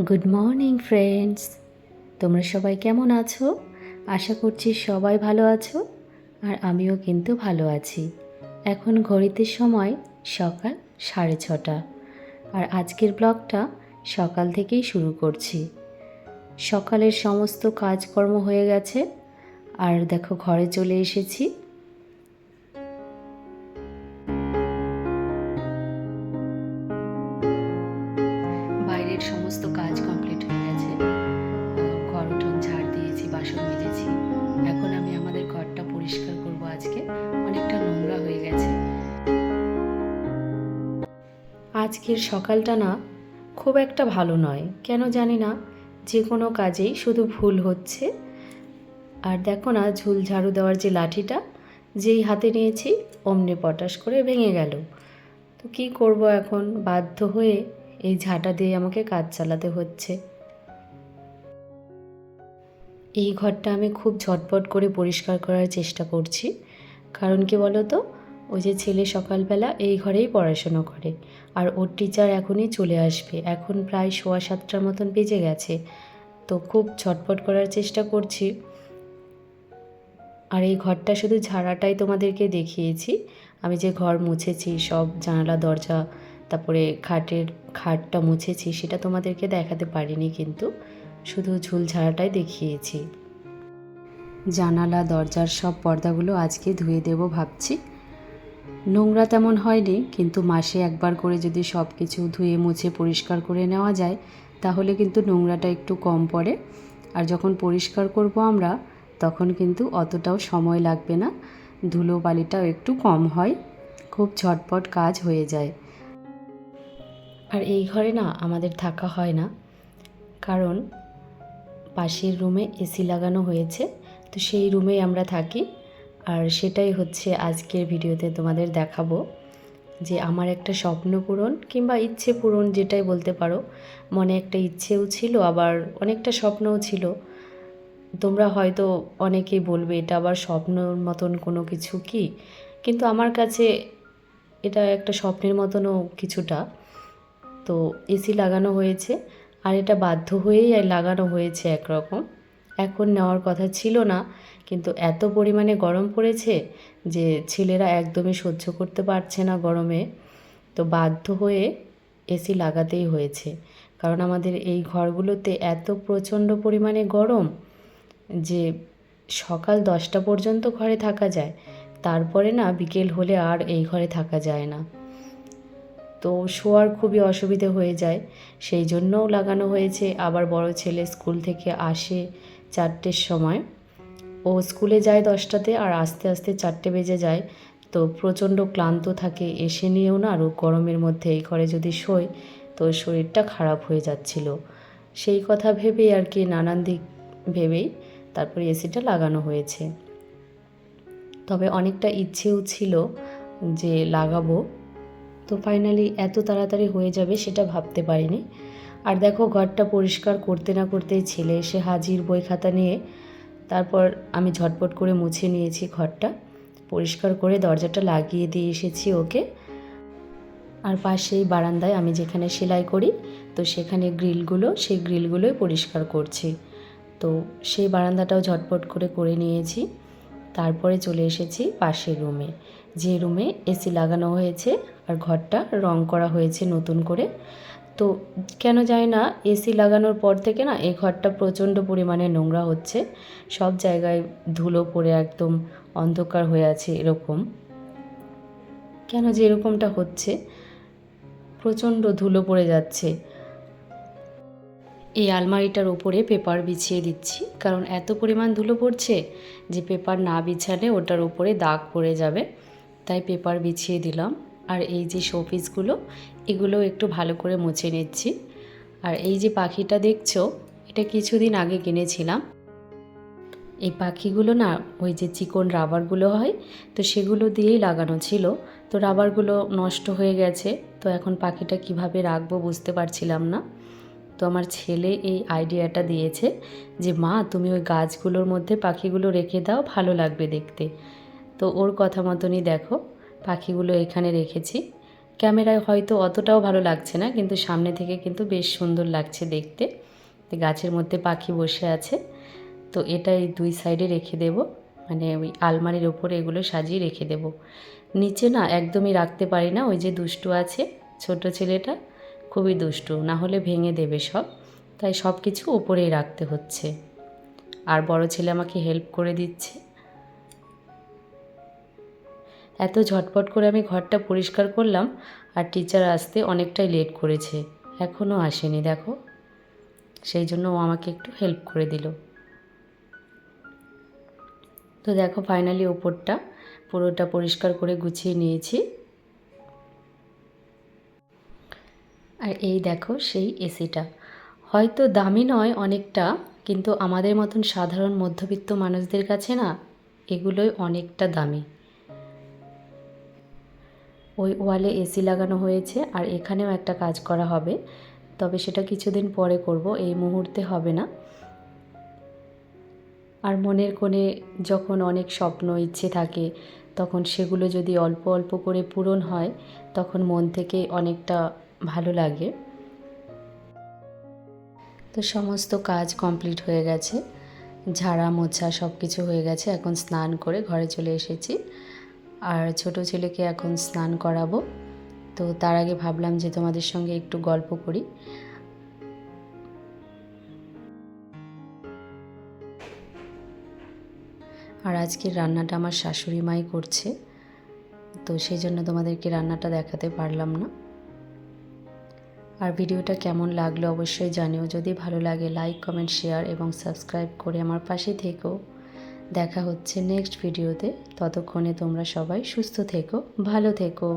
Good morning friends, তোমরা সবাই কেমন আছো? আশা করছি সবাই ভালো আছো, আর আমিও কিন্তু ভালো আছি। এখন ঘড়িতে সময় সকাল 6:30, আর আজকের ব্লগটা সকাল থেকেই শুরু করছি। সকালের সমস্ত কাজকর্ম হয়ে গেছে, আর দেখো ঘরে চলে এসেছি। বাইরের সমস্ত কাজ কমপ্লিট হয়ে গেছে, ঘর উঠোন ঝাড় দিয়েছি, বাসন মেজেছি। এখন আমি আমাদের ঘরটা পরিষ্কার করব। আজকে অনেকটা নোংরা হয়ে গেছে। আজকের সকালটা না খুব একটা ভালো নয়, কেন জানি না। যে কোনো কাজেই শুধু ভুল হচ্ছে। আর দেখো না, ঝুল ঝাড়ু দেওয়ার যে লাঠিটা যেই হাতে নিয়েছি অমনি পটাশ করে ভেঙে গেল। তো কি করব, এখন বাধ্য হয়ে এই ঝাঁটা দিয়ে আমাকে কাজ চালাতে হচ্ছে। এই ঘরটা আমি খুব ঝটপট করে পরিষ্কার করার চেষ্টা করছি, কারণ কি বলো তো, ওই যে ছেলে সকালবেলা এই ঘরেই পড়াশুনো করে, আর ওর টিচার এখনই চলে আসবে। এখন প্রায় 7:15 মতন বেজে গেছে, তো খুব ঝটপট করার চেষ্টা করছি। আর এই ঘরটা শুধু ঝাড়াটাই তোমাদেরকে দেখিয়েছি। আমি যে ঘর মুছেছি, সব জানালা দরজা, তারপরে খাটটা মুছেছি, সেটা তোমাদেরকে দেখাতে পারিনি, কিন্তু শুধু ঝুল ঝাড়াটাই দেখিয়েছি। জানালা দরজার সব পর্দাগুলো আজকে ধুয়ে দেব ভাবছি। নোংরা তেমন হয়নি, কিন্তু মাসে একবার করে যদি সব কিছু ধুয়ে মুছে পরিষ্কার করে নেওয়া যায়, তাহলে কিন্তু নোংরাটা একটু কম পড়ে। আর যখন পরিষ্কার করব আমরা, তখন কিন্তু অতটাও সময় লাগবে না, ধুলো বালিটাও একটু কম হয়, খুব ঝটপট কাজ হয়ে যায়। আর এই ঘরে না আমাদের থাকা হয় না, কারণ পাশের রুমে এসি লাগানো হয়েছে, তো সেই রুমেই আমরা থাকি। আর সেটাই হচ্ছে আজকের ভিডিওতে তোমাদের দেখাবো, যে আমার একটা স্বপ্ন পূরণ কিংবা ইচ্ছে পূরণ, যেটাই বলতে পারো। মনে একটা ইচ্ছেও ছিল, আবার অনেকটা স্বপ্নও ছিল। তোমরা হয়তো অনেকেই বলবে এটা আবার স্বপ্নর মতন কোনো কিছু কি, কিন্তু আমার কাছে এটা একটা স্বপ্নের মতনও কিছুটা। তো এসি লাগানো হয়েছে, আর এটা বাধ্য হয়েই লাগানো হয়েছে একরকম। এখন নেওয়ার কথা ছিল না, কিন্তু এত পরিমাণে গরম পড়েছে যে ছেলেরা একদমই সহ্য করতে পারছে না গরমে। তো বাধ্য হয়ে এসি লাগাতেই হয়েছে, কারণ আমাদের এই ঘরগুলোতে এত প্রচণ্ড পরিমাণে গরম যে সকাল 10টা পর্যন্ত ঘরে থাকা যায়, তারপরে না বিকেল হলে আর এই ঘরে থাকা যায় না। তো শোয়ার খুবই অসুবিধে হয়ে যায়, সেই জন্যও লাগানো হয়েছে। আবার বড় ছেলে স্কুল থেকে আসে 4টের সময়, ও স্কুলে যায় 10টাতে, আর আস্তে আস্তে 4টে বেজে যায়। তো প্রচণ্ড ক্লান্ত থাকে, এসে নিয়েও না আরও গরমের মধ্যে এই ঘরে যদি শোয়, তো শরীরটা খারাপ হয়ে যাচ্ছিল। সেই কথা ভেবেই আর কি, নানান দিক ভেবেই তারপরে এসিটা লাগানো হয়েছে। তবে অনেকটা ইচ্ছেও ছিল যে লাগাবো, তো ফাইনালি এত তাড়াতাড়ি হয়ে যাবে সেটা ভাবতে পারিনি। আর দেখো ঘরটা পরিষ্কার করতে না করতেই ছেলে এসে হাজির বই খাতা নিয়ে। তারপর আমি ঝটপট করে মুছে নিয়েছি ঘরটা, পরিষ্কার করে দরজাটা লাগিয়ে দিয়ে এসেছি ওকে। আর পাশেই বারান্দায় আমি যেখানে সেলাই করি, তো সেখানে সেই গ্রিলগুলোই পরিষ্কার করছি। তো সেই বারান্দাটাও ঝটপট করে করে নিয়েছি। তারপরে চলে এসেছি পাশের রুমে, যে রুমে এসি লাগানো হয়েছে আর ঘরটা রং করা হয়েছে নতুন করে। তো কেন জানি না, এসি লাগানোর পর থেকে না এই ঘরটা প্রচণ্ড পরিমাণে নোংরা হচ্ছে, সব জায়গায় ধুলো পড়ে একদম অন্ধকার হয়ে আছে। এরকম কেন যে এরকমটা হচ্ছে, প্রচণ্ড ধুলো পড়ে যাচ্ছে। এই আলমারিটার ওপরে পেপার বিছিয়ে দিচ্ছি, কারণ এত পরিমাণ ধুলো পড়ছে যে পেপার না বিছালে ওটার উপরে দাগ পড়ে যাবে, তাই পেপার বিছিয়ে দিলাম। আর এই যে শোপিসগুলো, এগুলো একটু ভালো করে মুছে নিচ্ছি। আর এই যে পাখিটা দেখছো, এটা কিছুদিন আগে কিনেছিলাম। এই পাখিগুলো না, ওই যে চিকন রাবারগুলো হয়, তো সেগুলো দিয়েই লাগানো ছিল। তো রাবারগুলো নষ্ট হয়ে গেছে, তো এখন পাখিটা কিভাবে রাখবো বুঝতে পারছিলাম না। তো আমার ছেলে এই আইডিয়াটা দিয়েছে যে মা, তুমি ওই গাছগুলোর মধ্যে পাখিগুলো রেখে দাও, ভালো লাগবে দেখতে। তো ওর কথা মতনই দেখো পাখিগুলো এখানে রেখেছি। ক্যামেরায় হয়তো অতটাও ভালো লাগছে না, কিন্তু সামনে থেকে কিন্তু বেশ সুন্দর লাগছে দেখতে। গাছের মধ্যে পাখি বসে আছে। তো এটা এই 2 সাইডে রেখে দেব, মানে ওই আলমারির ওপরে এগুলো সাজিয়ে রেখে দেব। নিচে না একদমই রাখতে পারি না, ওই যে দুষ্টু আছে ছোট ছেলেটা, খুবই দুষ্টু, না হলে ভেঙে দেবে সব, তাই সব কিছু ওপরেই রাখতে হচ্ছে। আর বড় ছেলে আমাকে হেল্প করে দিচ্ছে। এত ঝটপট করে আমি ঘরটা পরিষ্কার করলাম, আর টিচার আসতে অনেকটাই লেট করেছে, এখনও আসেনি দেখো, সেই জন্য ও আমাকে একটু হেল্প করে দিল। তো দেখো ফাইনালি ওপরটা পুরোটা পরিষ্কার করে গুছিয়ে নিয়েছি। আর এই দেখো সেই এসিটা, হয়তো দামি নয় অনেকটা, কিন্তু আমাদের মতন সাধারণ মধ্যবিত্ত মানুষদের কাছে না এগুলোই অনেকটা দামি। ওই ওয়ালে এসি লাগানো হয়েছে, আর এখানেও একটা কাজ করা হবে, তবে সেটা কিছুদিন পরে করব, এই মুহূর্তে হবে না। আর মনের কোণে যখন অনেক স্বপ্ন ইচ্ছে থাকে, তখন সেগুলো যদি অল্প অল্প করে পূরণ হয়, তখন মন থেকে অনেকটা ভালো লাগে। তো সমস্ত কাজ কমপ্লিট হয়ে গেছে, ঝাড়া মোছা সব কিছু হয়ে গেছে। এখন স্নান করে ঘরে চলে এসেছি, আর ছোট ছেলেকে এখন স্নান করাবো। তো তার আগে ভাবলাম যে তোমাদের সঙ্গে একটু গল্প করি। আর আজকের রান্নাটা আমার শাশুড়ি মাই করছে, তো সেই জন্য তোমাদেরকে রান্নাটা দেখাতে পারলাম না। আর ভিডিওটা কেমন লাগলো অবশ্যই জানিও, যদি ভালো লাগে লাইক কমেন্ট শেয়ার এবং সাবস্ক্রাইব করে আমার পাশে থেকো। দেখা হচ্ছে নেক্সট ভিডিওতে, ততক্ষণে তোমরা সবাই সুস্থ থেকো, ভালো থেকো।